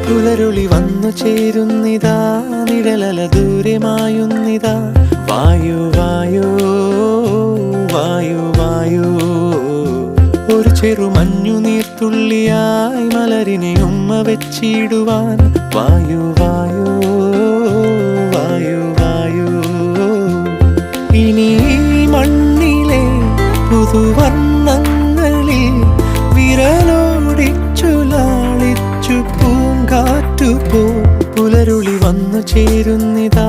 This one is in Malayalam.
പുലരുളി വന്നു ചേരുന്നിതാ, നിഴലല ദൂരെ മായുന്നിതാ. വായു വായു വായു വായു, ഒരു ചെറു മഞ്ഞു നീർത്തുള്ളിയായി മലരിനെ ഉമ്മ വെച്ചിടുവാൻ. വായു വായു വായു വായു, ഇനി മണ്ണിലെ പുതുവർണ്ണങ്ങളിൽ വിരലോടിച്ചു ലാളിച്ചു പൂങ്കാറ്റുപോ. പുലരുളി വന്നു ചേരുന്നിതാ,